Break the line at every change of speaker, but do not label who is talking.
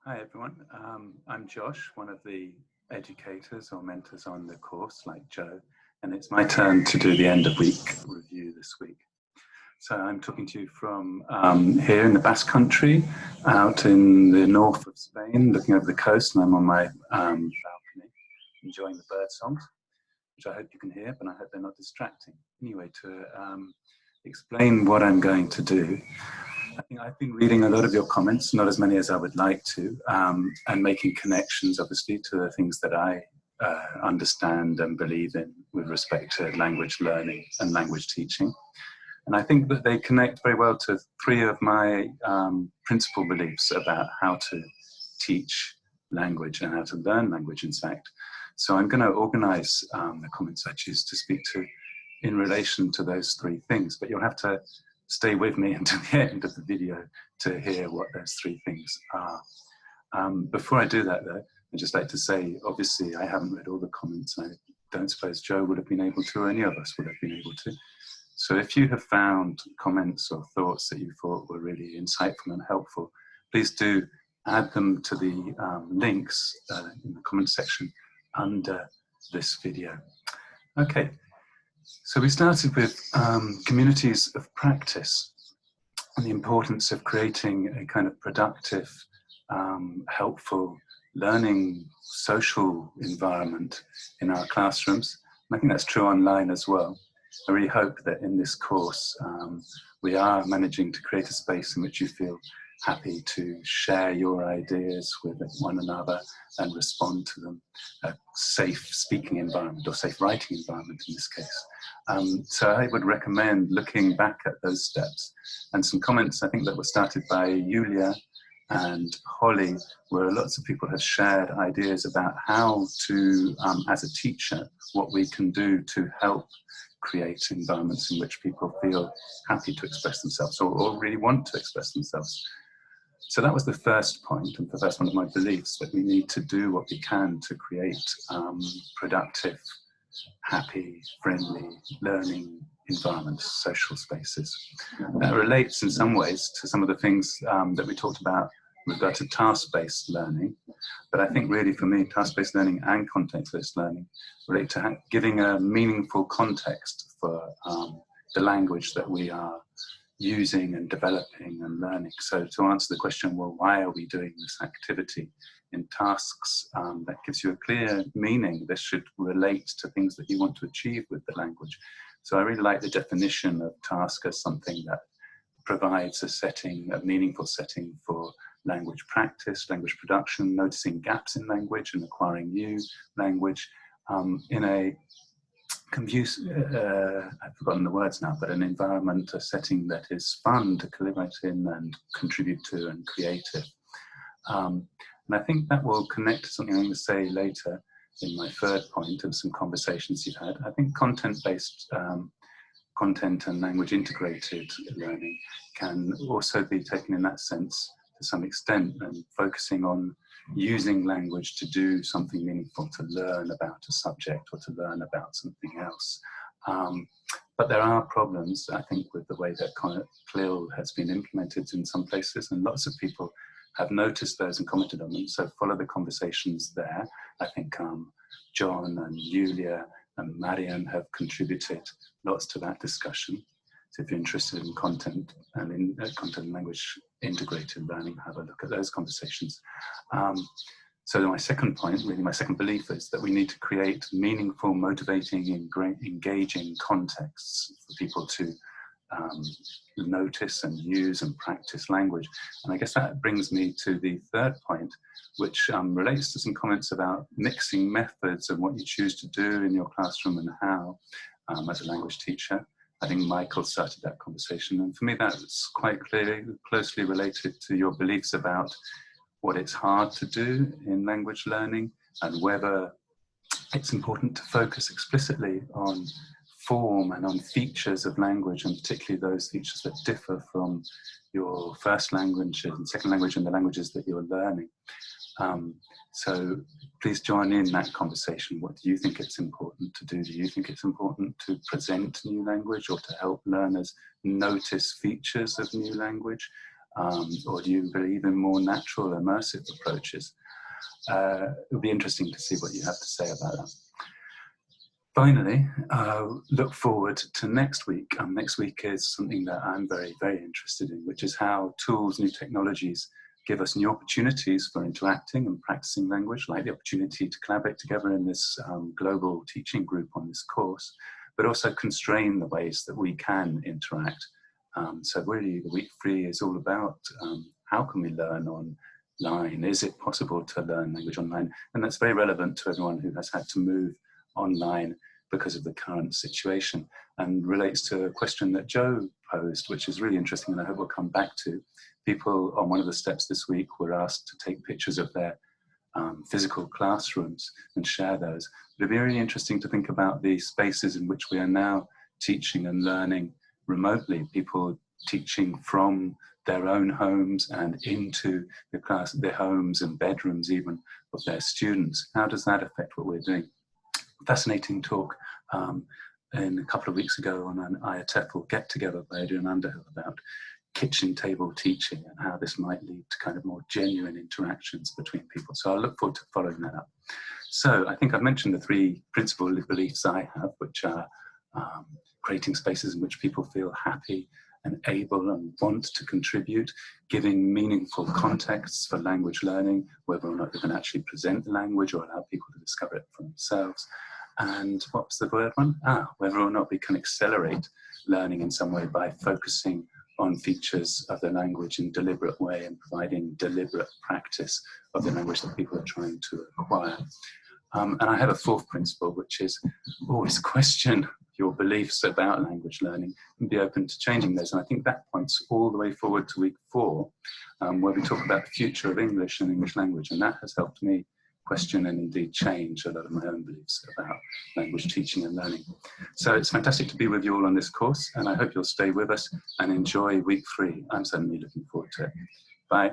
Hi everyone, I'm Josh, one of the educators or mentors on the course like Joe, and it's my turn to do the end of week review this week. So I'm talking to you from here in the Basque Country, out in the north of Spain, looking over the coast, and I'm on my balcony, enjoying the bird songs, which I hope you can hear, but I hope they're not distracting. Anyway, to explain what I'm going to do, I think I've been reading a lot of your comments, not as many as I would like to, and making connections, obviously, to the things that I understand and believe in with respect to language learning and language teaching. And I think that they connect very well to three of my principal beliefs about how to teach language and how to learn language, in fact. So I'm going to organize the comments I choose to speak to in relation to those three things, but you'll have to stay with me until the end of the video to hear what those three things are. Before I do that though, I'd just like to say, obviously I haven't read all the comments. I don't suppose Joe would have been able to, or any of us would have been able to. So if you have found comments or thoughts that you thought were really insightful and helpful, please do add them to the links in the comment section under this video. Okay. So we started with communities of practice and the importance of creating a kind of productive, helpful learning social environment in our classrooms. And I think that's true online as well. I really hope that in this course we are managing to create a space in which you feel happy to share your ideas with one another and respond to them. A safe speaking environment, or safe writing environment in this case. So I would recommend looking back at those steps, and some comments I think that were started by Julia and Holly, where lots of people have shared ideas about how to, as a teacher, what we can do to help create environments in which people feel happy to express themselves or really want to express themselves. So that was the first point, and the first one of my beliefs, that we need to do what we can to create productive, happy, friendly learning environments, social spaces. That relates in some ways to some of the things that we talked about with regard to task-based learning. But I think really for me, task-based learning and context-based learning relate to giving a meaningful context for the language that we are using and developing and learning. So to answer the question, well, why are we doing this activity in tasks, that gives you a clear meaning. This should relate to things that you want to achieve with the language. So I really like the definition of task as something that provides a setting, a meaningful setting for language practice, language production, noticing gaps in language and acquiring new language in a I've forgotten the words now, but an environment, a setting that is fun to collaborate in and contribute to and creative. And I think that will connect to something I'm going to say later in my third point of some conversations you've had. I think content-based content and language integrated learning can also be taken in that sense to some extent, and focusing on using language to do something meaningful, to learn about a subject or to learn about something else. But there are problems, I think, with the way that CLIL has been implemented in some places, and lots of people have noticed those and commented on them. So follow the conversations there. I think John and Julia and Marian have contributed lots to that discussion. So if you're interested in content and in content and language integrated learning, have a look at those conversations. So my second point, really my second belief, is that we need to create meaningful, motivating, engaging contexts for people to notice and use and practice language. And I guess that brings me to the third point, which relates to some comments about mixing methods and what you choose to do in your classroom and how, as a language teacher. I think Michael started that conversation, and for me that's quite closely related to your beliefs about what it's hard to do in language learning, and whether it's important to focus explicitly on form and on features of language, and particularly those features that differ from your first language and second language and the languages that you're learning. So please join in that conversation. What do you think it's important to do? Do you think it's important to present new language or to help learners notice features of new language? or do you believe in more natural, immersive approaches? It'll be interesting to see what you have to say about that. Finally, look forward to next week. Next week is something that I'm very, very interested in, which is how tools, new technologies give us new opportunities for interacting and practicing language, like the opportunity to collaborate together in this global teaching group on this course, but also constrain the ways that we can interact. So really, the week 3 is all about how can we learn online? Is it possible to learn language online? And that's very relevant to everyone who has had to move online because of the current situation, and relates to a question that Joe posed, which is really interesting, and I hope we'll come back to. People on one of the steps this week were asked to take pictures of their physical classrooms and share those. It'd be really interesting to think about the spaces in which we are now teaching and learning remotely, people teaching from their own homes and into their homes and bedrooms even of their students. How does that affect what we're doing? Fascinating talk in a couple of weeks ago on an IATEFL get-together by Adrian Underhill about kitchen table teaching and how this might lead to kind of more genuine interactions between people. So I look forward to following that up. So I think I've mentioned the 3 principal beliefs I have, which are creating spaces in which people feel happy and able and want to contribute, giving meaningful contexts for language learning, whether or not you can actually present the language or allow people to discover it for themselves. And what was the word one? Whether or not we can accelerate learning in some way by focusing on features of the language in a deliberate way and providing deliberate practice of the language that people are trying to acquire. And I have a 4th principle, which is always question your beliefs about language learning and be open to changing those. And I think that points all the way forward to week 4, where we talk about the future of English and English language. And that has helped me question and indeed change a lot of my own beliefs about language teaching and learning. So it's fantastic to be with you all on this course, and I hope you'll stay with us and enjoy week 3. I'm certainly looking forward to it. Bye.